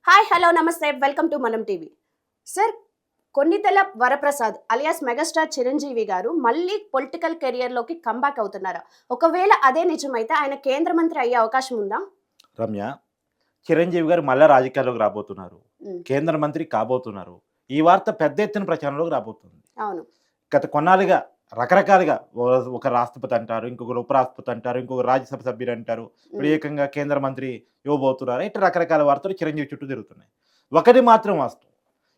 Hi hello నమస్తే welcome to మనం TV. Sir, Konidela Varaprasad alias megastar Chiranjeevi గారు మళ్ళీ పొలిటికల్ కెరియర్‌లోకి కమ్‌బ్యాక్ అవుతున్నారా? ఒకవేళ అదే నిజమైతే ఆయన కేంద్ర మంత్రి అయ్యే అవకాశం ఉందా? రమ్య, చిరంజీవి గారు మళ్ళా రాజకీయాల్లోకి రాబోతున్నారు. హ్మ్. కేంద్ర మంత్రి కాబోతున్నారు. ఈ వార్త పెద్ద ఎత్తున ప్రచారంలోకి రాబోతుంది. అవును. గత కొన్నాళ్ళుగా రకరకాలుగా ఒక రాష్ట్రపతి అంటారు, ఇంకొకరు ఉపరాష్ట్రపతి అంటారు, ఇంకొకరు రాజ్యసభ సభ్యులు అంటారు. ఇప్పుడు హ్మ్. ఏకంగా కేంద్ర మంత్రి ఇవ్వబోతున్నారు. ఇట్లా రకరకాల వార్తలు చిరంజీవి చుట్టూ తిరుగుతున్నాయి. ఒకటి మాత్రం వాస్తవం.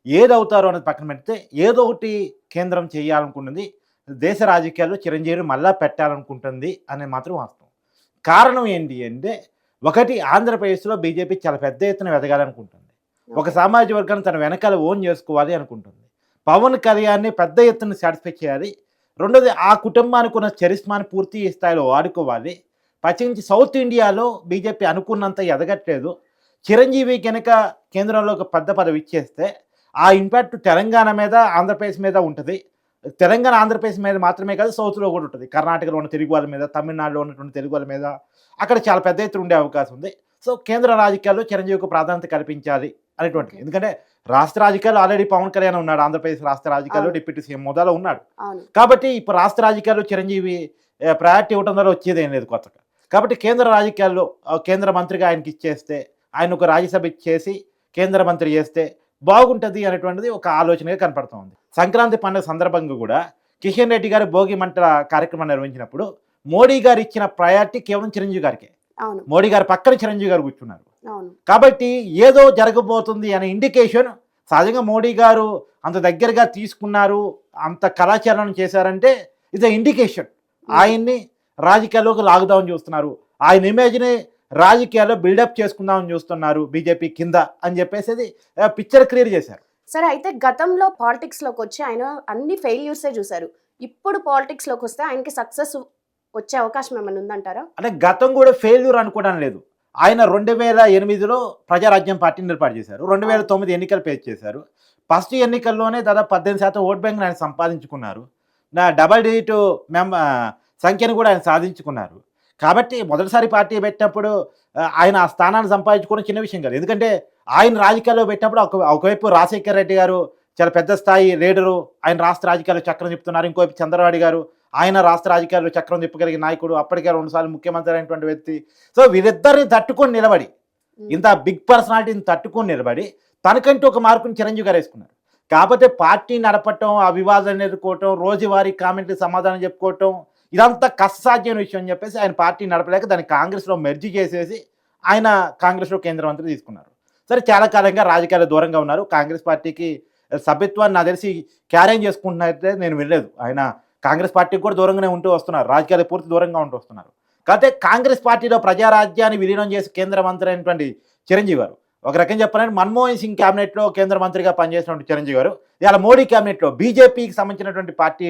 ఏదవుతారో అనేది పక్కన పెడితే ఏదో ఒకటి కేంద్రం చేయాలనుకున్నది, దేశ రాజకీయాల్లో చిరంజీవిని మళ్ళా పెట్టాలనుకుంటుంది అనేది మాత్రం వాస్తవం. కారణం ఏంటి అంటే, ఒకటి ఆంధ్రప్రదేశ్‌లో బీజేపీ చాలా పెద్ద ఎత్తున ఎదగాలనుకుంటుంది. ఒక ఓకే. సామాజిక వర్గాన్ని తన వెనకాల ఓన్ చేసుకోవాలి అనుకుంటుంది. పవన్ కళ్యాణ్‌ని పెద్ద ఎత్తున సాటిస్ఫై చేయాలి. రెండోది ఆ కుటుంబానికి ఉన్న చరిష్మాని పూర్తి స్థాయిలో వాడుకోవాలి. పైనుంచి సౌత్ ఇండియాలో బీజేపీ అనుకున్నంత ఎదగట్లేదు. చిరంజీవి గనక కేంద్రంలో ఒక పెద్ద పదవి ఇచ్చేస్తే ఆ ఇంపాక్ట్ తెలంగాణ మీద, ఆంధ్రప్రదేశ్ మీద ఉంటది. తెలంగాణ, ఆంధ్రప్రదేశ్ మీద మాత్రమే కాదు, సౌత్‌లో కూడా ఉంటది. కర్ణాటకలో ఉన్న తెలుగు వాళ్ళ మీద, తమిళనాడులో ఉన్నటువంటి తెలుగు వాళ్ళ మీద అక్కడ చాలా పెద్ద ఎత్తున ఉండే అవకాశం ఉంది. సో, కేంద్ర రాజకీయాల్లో చిరంజీవికి ప్రాధాన్యత కల్పించాలి అనేటువంటిది. ఓకే. ఎందుకంటే రాష్ట్ర రాజకీయాల్లో ఆల్రెడీ పవన్ కళ్యాణ్ ఉన్నాడు. ఆంధ్రప్రదేశ్ రాష్ట్ర రాజకీయాల్లో అవును. డిప్యూటీ సీఎం హోదాలో ఉన్నాడు. అవును. కాబట్టి ఇప్పుడు రాష్ట్ర రాజకీయాల్లో చిరంజీవి ప్రయారిటీ ఇవ్వడం ద్వారా వచ్చేదేం లేదు కొత్తగా. కాబట్టి కేంద్ర రాజకీయాల్లో కేంద్ర మంత్రిగా ఆయనకి ఇచ్చేస్తే, ఆయన ఒక రాజ్యసభ ఇచ్చేసి కేంద్ర మంత్రి చేస్తే బాగుంటది అనేటువంటిది ఒక ఆలోచనగా కనపడతా ఉంది. సంక్రాంతి పండుగ సందర్భంగా కూడా కిషన్ రెడ్డి గారు భోగి మంటల కార్యక్రమం నిర్వహించినప్పుడు మోడీ గారు ఇచ్చిన ప్రయారిటీ కేవలం చిరంజీవి గారికే. అవును. మోడీ గారి పక్కన చిరంజీవి గారు కూర్చున్నారు. అవును. కాబట్టి ఏదో జరగబోతుంది అనే ఇండికేషన్, సహజంగా మోడీ గారు అంత దగ్గరగా తీసుకున్నారు, అంత కళాచరణం చేశారంటే ఇది ఇండికేషన్. హ్మ్. ఆయన్ని రాజకీయాల్లోకి లాగుదామని చూస్తున్నారు. ఆయన ఇమేజ్‌ని రాజకీయాల్లో బిల్డప్ చేసుకుందామని చూస్తున్నారు బీజేపీ కింద అని చెప్పేసి పిక్చర్ క్లియర్ చేశారు. సరే, అయితే గతంలో పాలిటిక్స్‌లోకొచ్చి ఆయన అన్ని ఫెయిల్యూర్సే చూసారు. ఇప్పుడు పాలిటిక్స్‌లోకొస్తే ఆయనకి సక్సెస్ వచ్చే అవకాశం ఏమన్నా ఉందంటారా? అంటే గతం కూడా ఫెయిల్యూర్ అనుకోవడం లేదు. ఆయన 2008లో ప్రజారాజ్యం పార్టీని ఏర్పాటు చేశారు. అవును. 2009 ఎన్నికలు ఫేస్ చేశారు. ఫస్ట్ ఎన్నికల్లోనే దాదాపు 18% ఓట్ బ్యాంక్‌ని ఆయన సంపాదించుకున్నారు. డబుల్ డిజిట్ సంఖ్యను కూడా ఆయన సాధించుకున్నారు. కాబట్టి మొదటిసారి పార్టీ పెట్టినప్పుడు ఆయన ఆ స్థానాన్ని సంపాదించుకోవడం చిన్న విషయం కాదు. ఎందుకంటే ఆయన రాజకీయాల్లో పెట్టినప్పుడు ఒకవైపు రాజశేఖర్ రెడ్డి గారు చాలా పెద్ద స్థాయి లీడరు, ఆయన రాష్ట్ర రాజకీయాల్లో చక్రం తిప్పుతున్నారు. ఇంకోవైపు చంద్రబాబు గారు, ఆయన రాష్ట్ర రాజకీయాల్లో చక్రం తిప్పగలిగిన నాయకుడు, అప్పటికే 2 సార్లు ముఖ్యమంత్రి అయినటువంటి వ్యక్తి. సో, వీరిద్దరిని తట్టుకొని నిలబడి, హ్మ్. ఇంత బిగ్ పర్సనాలిటీని తట్టుకొని నిలబడి, తనకంటూ ఒక మార్కుని చిరంజీవి గారు వేసుకున్నారు. కాకపోతే పార్టీ నడపటం, ఆ వివాదాలను ఎదుర్కోవటం, రోజువారీ కామెంట్‌కి సమాధానం చెప్పుకోవటం, ఇదంతా కష్టసాధ్యమైన విషయం అని చెప్పేసి ఆయన పార్టీ నడపలేక దాన్ని కాంగ్రెస్‌లో మెర్జ్ చేసేసి ఆయన కాంగ్రెస్‌లో కేంద్ర మంత్రి తీసుకున్నారు. సరే, చాలా కాలంగా రాజకీయాలకు దూరంగా ఉన్నారు. కాంగ్రెస్ పార్టీకి సభ్యత్వాన్ని నాకు తెలిసి క్యారేజ్ చేసుకుంటున్నట్టే నేను వినలేదు. ఆయన కాంగ్రెస్ పార్టీకి కూడా దూరంగానే ఉంటూ వస్తున్నారు. రాజకీయాలకు పూర్తి దూరంగా ఉంటూ వస్తున్నారు. కాకపోతే కాంగ్రెస్ పార్టీలో ప్రజారాజ్యాన్ని విలీనం చేసి కేంద్ర మంత్రి అయినటువంటి చిరంజీవి గారు, ఒక రకంగా చెప్పాలంటే మన్మోహన్ సింగ్ క్యాబినెట్‌లో కేంద్ర మంత్రిగా పనిచేసినటువంటి చిరంజీవి గారు, ఇవాళ మోడీ క్యాబినెట్‌లో బీజేపీకి సంబంధించినటువంటి పార్టీ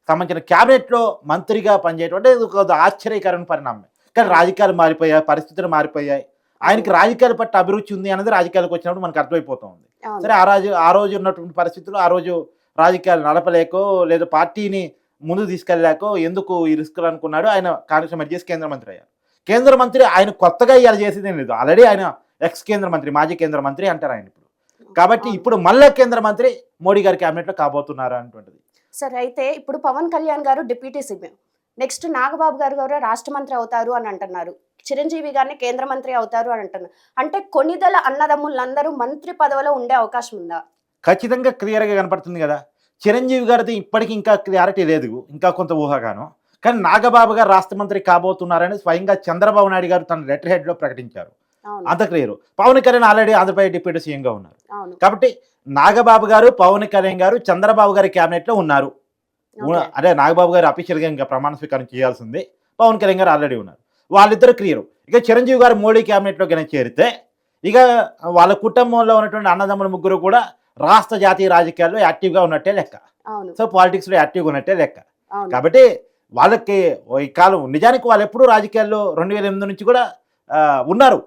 సంబంధించిన క్యాబినెట్‌లో మంత్రిగా పనిచేయడం అంటే ఇది ఒక ఆశ్చర్యకరమైన పరిణామమే. కానీ రాజకీయాలు మారిపోయాయి, పరిస్థితులు మారిపోయాయి. ఆయనకి అవును. రాజకీయాల పట్ల అభిరుచి ఉంది అనేది రాజకీయాలకు వచ్చినప్పుడు మనకు అర్థమైపోతూ ఉంది. అవును. సరే, ఆ రోజు ఉన్నటువంటి పరిస్థితుల్లో ఆ రోజు రాజకీయాలు నడపలేకో, లేదా పార్టీని ముందుకు తీసుకెళ్ళలేకో ఎందుకు ఈ రిస్కులు అనుకున్నాడు. ఆయన కాంగ్రెస్ మెర్జ్ చేసి కేంద్ర మంత్రి అయ్యారు. కేంద్ర మంత్రి ఆయన కొత్తగా ఇయాల చేసేదేం లేదు. ఆల్రెడీ ఆయన ఎక్స్ కేంద్ర మంత్రి, మాజీ కేంద్ర మంత్రి అంటారు ఆయన ఇప్పుడు. కాబట్టి అవును. ఇప్పుడు మళ్ళా కేంద్ర మంత్రి మోడీ గారి క్యాబినెట్‌లో కాబోతున్నారు అనేటువంటిది. సరే, అయితే ఇప్పుడు పవన్ కళ్యాణ్ గారు డిప్యూటీ సీఎం. నెక్స్ట్ నాగబాబు గారు కూడా రాష్ట్ర మంత్రి అవుతారు అని అంటున్నారు. చిరంజీవి గారిని కేంద్ర మంత్రి అవుతారు అని అంటున్నారు. అంటే కొన్నిదల అన్నదమ్ములందరూ మంత్రి పదవిలో ఉండే అవకాశం ఉందా? ఖచ్చితంగా క్లియర్‌గా కనపడుతుంది గదా! చిరంజీవి గారిది ఇప్పటికి ఇంకా క్లారిటీ లేదు. ఇంకా కొంత ఊహాగానం. కానీ నాగబాబు గారు రాష్ట్ర మంత్రి కాబోతున్నారని స్వయంగా చంద్రబాబు నాయుడు గారు తన లెటర్ హెడ్‌లో ప్రకటించారు. అవును. అంత clear. Pawan Kalyan already Andhra Pradesh deputy సీఎంగా ఉన్నారు. అవును. కాబట్టి నాగబాబు గారు, పవన్ కళ్యాణ్ గారు చంద్రబాబు గారి క్యాబినెట్‌లో ఉన్నారు. ఓకే. అదే నాగబాబు గారు అఫీషియల్‌గా ఇంకా ప్రమాణ స్వీకారం చేయాల్సింది. పవన్ కళ్యాణ్ గారు ఆల్రెడీ ఉన్నారు. వాళ్ళిద్దరూ క్లియరు. ఇక చిరంజీవి గారు మోడీ క్యాబినెట్‌లో గనక చేరితే, ఇక వాళ్ళ కుటుంబంలో ఉన్నటువంటి అన్నదమ్ములు ముగ్గురు కూడా రాష్ట్ర జాతీయ రాజకీయాల్లో యాక్టివ్‌గా ఉన్నట్టే లెక్క. అవును. సో, పాలిటిక్స్‌లో యాక్టివ్‌గా ఉన్నట్టే లెక్క. అవును. కాబట్టి వాళ్ళకి ఈ కాలం నిజానికి వాళ్ళెప్పుడూ రాజకీయాల్లో 2008 నుంచి కూడా ఉన్నారు.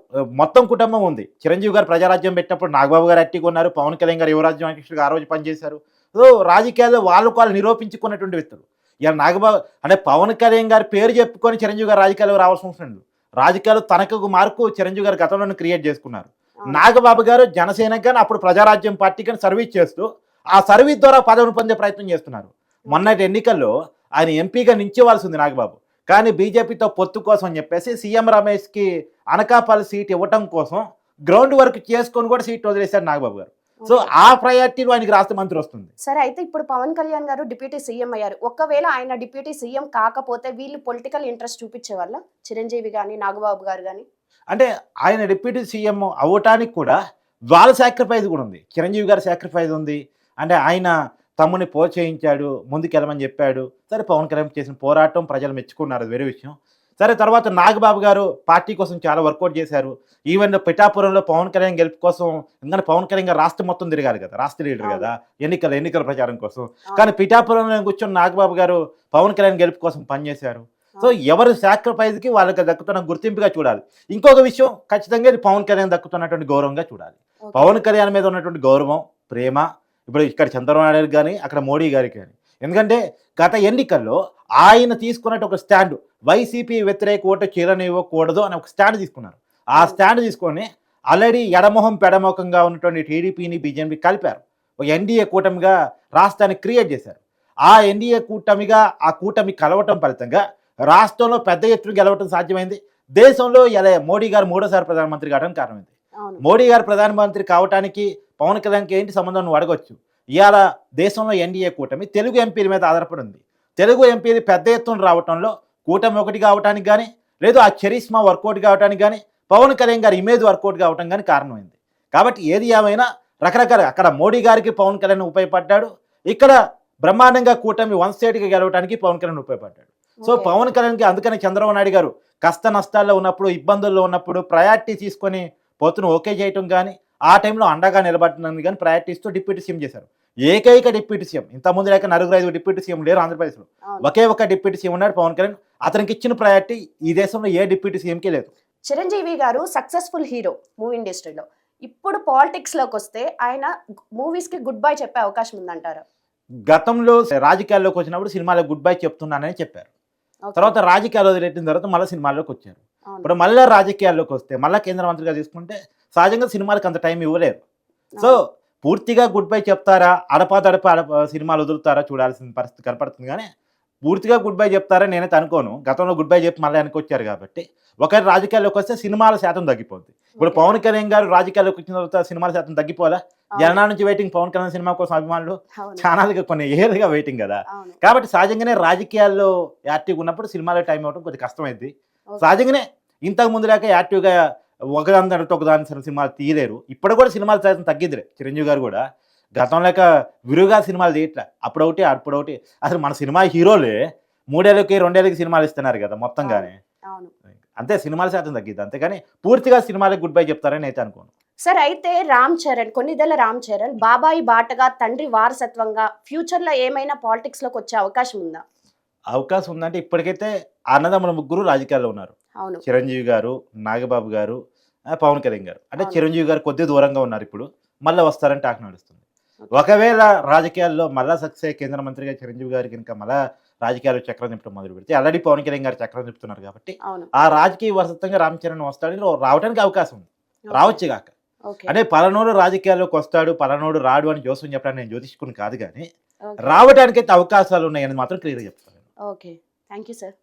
మొత్తం కుటుంబం ఉంది. చిరంజీవి గారు ప్రజారాజ్యం పెట్టినప్పుడు నాగబాబు గారు యాక్టివ్‌గా ఉన్నారు. పవన్ కళ్యాణ్ గారు యువరాజ్యం అధ్యక్షుడిగా ఆ రోజు పనిచేశారు. సో, రాజకీయాల్లో వాళ్ళకి వాళ్ళు నిరూపించుకున్నటువంటి వ్యక్తులు. ఇయాల నాగబాబు అంటే పవన్ కళ్యాణ్ గారి పేరు చెప్పుకొని చిరంజీవి గారు రాజకీయాల్లోకి రావాల్సిన అవసరం లేదు. రాజకీయాలు తనకు మార్కు చిరంజీవి గారు గతంలోనే క్రియేట్ చేసుకున్నారు. నాగబాబు గారు జనసేనకి కానీ అప్పుడు ప్రజారాజ్యం పార్టీకి కానీ సర్వీస్ చేస్తూ ఆ సర్వీస్ ద్వారా పదవిని పొందే ప్రయత్నం చేస్తున్నారు. మొన్నటి ఎన్నికల్లో ఆయన ఎంపీగా నించోవాల్సి ఉంది నాగబాబు, కానీ బీజేపీతో పొత్తు కోసం అని చెప్పేసి సీఎం రమేష్కి అనకాపల్లి సీట్ ఇవ్వటం కోసం గ్రౌండ్ వర్క్ చేసుకొని కూడా సీట్ వదిలేశారు నాగబాబు గారు. సో ఆ ప్రయారిటీలో ఆయనకి రాష్ట్ర మంత్రి వస్తుంది. సరే, అయితే ఇప్పుడు పవన్ కళ్యాణ్ గారు డిప్యూటీ సీఎం అయ్యారు. ఒకవేళ ఆయన డిప్యూటీ సీఎం కాకపోతే వీళ్ళు పొలిటికల్ ఇంట్రెస్ట్ చూపించే వల్ల చిరంజీవి కానీ నాగబాబు గారు కానీ అంటే ఆయన డిప్యూటీ సీఎం అవ్వటానికి కూడా వాళ్ళ సాక్రిఫైస్ కూడా ఉంది, చిరంజీవి గారి సాక్రిఫైస్ ఉంది. అంటే ఆయన తమ్ముని చేయించాడు, ముందుకెళ్ళమని చెప్పాడు. సరే, పవన్ కళ్యాణ్ చేసిన పోరాటం ప్రజలు మెచ్చుకున్నారు, అది వేరే విషయం. సరే, తర్వాత నాగబాబు గారు పార్టీ కోసం చాలా వర్కౌట్ చేశారు. ఈవెన్ పిఠాపురంలో పవన్ కళ్యాణ్ గెలుపు కోసం, ఎందుకంటే పవన్ కళ్యాణ్ గారు రాష్ట్రం మొత్తం తిరగాలి కదా, రాష్ట్ర లీడర్ కదా, ఎన్నికల ప్రచారం కోసం. కానీ పిఠాపురంలో కూర్చొని నాగబాబు గారు పవన్ కళ్యాణ్ గెలుపు కోసం పనిచేశారు. సో ఎవరి సాక్రిఫైస్కి వాళ్ళకి దక్కుతున్న గుర్తింపుగా చూడాలి. ఇంకొక విషయం, ఖచ్చితంగా ఇది పవన్ కళ్యాణ్ దక్కుతున్నటువంటి గౌరవంగా చూడాలి. పవన్ కళ్యాణ్ మీద ఉన్నటువంటి గౌరవం, ప్రేమ ఇప్పుడు ఇక్కడ చంద్రబాబు నాయుడు కానీ అక్కడ మోడీ గారికి కానీ. ఎందుకంటే గత ఎన్నికల్లో ఆయన తీసుకున్నట్టు ఒక స్టాండ్, వైసీపీ వ్యతిరేక ఓటు చీరనివ్వకూడదు అని ఒక స్టాండ్ తీసుకున్నారు. ఆ స్టాండ్ తీసుకొని ఆల్రెడీ ఎడమొహం పెడమొఖంగా ఉన్నటువంటి టీడీపీని బీజేపీ కలిపారు, ఒక ఎన్డీఏ కూటమిగా రాష్ట్రాన్ని క్రియేట్ చేశారు. ఆ ఎన్డీఏ కూటమిగా ఆ కూటమి కలవటం ఫలితంగా రాష్ట్రంలో పెద్ద ఎత్తున గెలవటం సాధ్యమైంది. దేశంలో ఇలా మోడీ గారు మూడోసారి ప్రధానమంత్రి కావడానికి కారణమైంది. మోడీ గారు ప్రధానమంత్రి కావడానికి పవన్ కళ్యాణ్కి ఏంటి సంబంధం నువ్వు అడగొచ్చు. ఇవాళ దేశంలో ఎన్డీఏ కూటమి తెలుగు ఎంపీల మీద ఆధారపడి ఉంది. తెలుగు ఎంపీలు పెద్ద ఎత్తున రావడంలో కూటమి ఒకటి కావడానికి కానీ, లేదు ఆ చరిస్మా వర్కౌట్ కావడానికి కానీ, పవన్ కళ్యాణ్ గారి ఇమేజ్ వర్కౌట్ కావటం కానీ కారణమైంది. కాబట్టి ఏది ఏమైనా రకరకాల అక్కడ మోడీ గారికి పవన్ కళ్యాణ్ ఉపయోగపడ్డాడు, ఇక్కడ బ్రహ్మాండంగా కూటమి వన్ స్టేట్గా గెలవడానికి పవన్ కళ్యాణ్ ఉపయోగపడ్డాడు. సో పవన్ కళ్యాణ్కి అందుకని చంద్రబాబు నాయుడు గారు కష్ట నష్టాల్లో ఉన్నప్పుడు, ఇబ్బందుల్లో ఉన్నప్పుడు ప్రయారిటీ తీసుకొని పొత్తును ఓకే చేయటం కానీ, ఆ టైంలో అండగా నిలబడుతుంది కానీ ప్రయారిటీస్తో డిప్యూటీ సీఎం చేశారు. ఏకైక డిప్యూటీ సీఎం, ఇంతకుముందు లేక 4-5 డిప్యూటీ సీఎం లేరు ఆంధ్రప్రదేశ్లో, ఒకే ఒక డిప్యూటీ సీఎం ఉన్నాడు పవన్ కళ్యాణ్. అతనికి ఇచ్చిన ప్రయారిటీ ఈ దేశంలో ఏ డిప్యూటీ సీఎంకి లేదు. చిరంజీవి గారు సక్సెస్ఫుల్ హీరో మూవీ ఇండస్ట్రీలో, ఇప్పుడు పాలిటిక్స్ లోకి వస్తే ఆయన మూవీస్ కి గుడ్ బై చెప్పే అవకాశం ఉందంటారా? గతంలో రాజకీయాల్లోకి వచ్చినప్పుడు సినిమాలకు గుడ్ బై చెప్తున్నానని చెప్పారు. తర్వాత రాజకీయాలు వదిలేసిన తర్వాత మళ్ళీ సినిమాల్లోకి వచ్చారు. ఇప్పుడు మళ్ళీ రాజకీయాల్లోకి వస్తే మళ్ళీ కేంద్ర మంత్రిగా తీసుకుంటే సహజంగా సినిమాలకు అంత టైం ఇవ్వలేరు. సో పూర్తిగా గుడ్ బై చెప్తారా, అడపా సినిమాలు వదులుతారా చూడాల్సిన పరిస్థితి కనపడుతుంది. కానీ పూర్తిగా గుడ్ బై చెప్తారా నేనైతే అనుకోను. గతంలో గుడ్ బై చెప్పి మళ్ళీ వెనక్కి వచ్చారు కాబట్టి ఒకరి రాజకీయాల్లోకి వస్తే సినిమాల శాతం తగ్గిపోద్ది. ఇప్పుడు పవన్ కళ్యాణ్ గారు రాజకీయాల్లోకి వచ్చిన తర్వాత సినిమాల శాతం తగ్గిపోలా? జనాల నుంచి వెయిటింగ్ పవన్ కళ్యాణ్ సినిమా కోసం అభిమానులు ఛానల్గా కొన్ని ఏళ్ళుగా వెయిటింగ్ కదా. కాబట్టి సహజంగానే రాజకీయాల్లో యాక్టివ్గా ఉన్నప్పుడు సినిమాలో టైం ఇవ్వడం కొద్దిగా కష్టమైంది. సహజంగానే ఇంతకు ముందు లేక యాక్టివ్గా ఒకదానితో ఒకదాని సినిమాలు తీయలేరు. ఇప్పుడు కూడా సినిమాల శాతం తగ్గిద్దిరే. చిరంజీవి గారు కూడా గతం లేక విరుగా సినిమాలు తీయట్లే, అప్పుడొకటి అప్పుడొకటి. అసలు మన సినిమా హీరోలే 3 ఏళ్ళకి 2 ఏళ్ళకి సినిమాలు ఇస్తున్నారు కదా మొత్తంగానే. అంతే, సినిమాల శాతం తగ్గిద్ది. అంతేగాని పూర్తిగా సినిమాలకు గుడ్ బై చెప్తారని అయితే అనుకోను. సార్, అయితే కొన్నిదెల రామ్ చరణ్ బాబాయి బాటగా తండ్రి వారసత్వంగా ఫ్యూచర్ లో ఏమైనా పాలిటిక్స్ లోకి వచ్చే అవకాశం ఉందా? అవకాశం ఉందంటే ఇప్పటికైతే అన్నదమ్ముల ముగ్గురు రాజకీయాల్లో ఉన్నారు. చిరంజీవి గారు, నాగబాబు గారు, పవన్ కళ్యాణ్ గారు. అంటే చిరంజీవి గారు కొద్దిగా దూరంగా ఉన్నారు, ఇప్పుడు మళ్ళీ వస్తారని టాక్ నడుస్తుంది. ఒకవేళ రాజకీయాల్లో మళ్ళా సక్సెస్ కేంద్ర మంత్రిగా చిరంజీవి గారికి కనుక మళ్ళా రాజకీయాలు చక్రం తిప్పడం మొదలు పెడితే, ఆల్రెడీ పవన్ కళ్యాణ్ గారు చక్రం తిప్పుతున్నారు కాబట్టి ఆ రాజకీయ వారసత్వంగా రామ్ చరణ్ వస్తాడని రావడానికి అవకాశం ఉంది, రావచ్చు కాక. అంటే పలానోడు రాజకీయాల్లోకి వస్తాడు, పలానోడు రాడు అని జోస్యం చెప్పడానికి నేను జ్యోతిష్కుని కాదు, కానీ రావడానికైతే అవకాశాలు ఉన్నాయని మాత్రం క్లియర్గా చెప్తాను. Okay, thank you sir.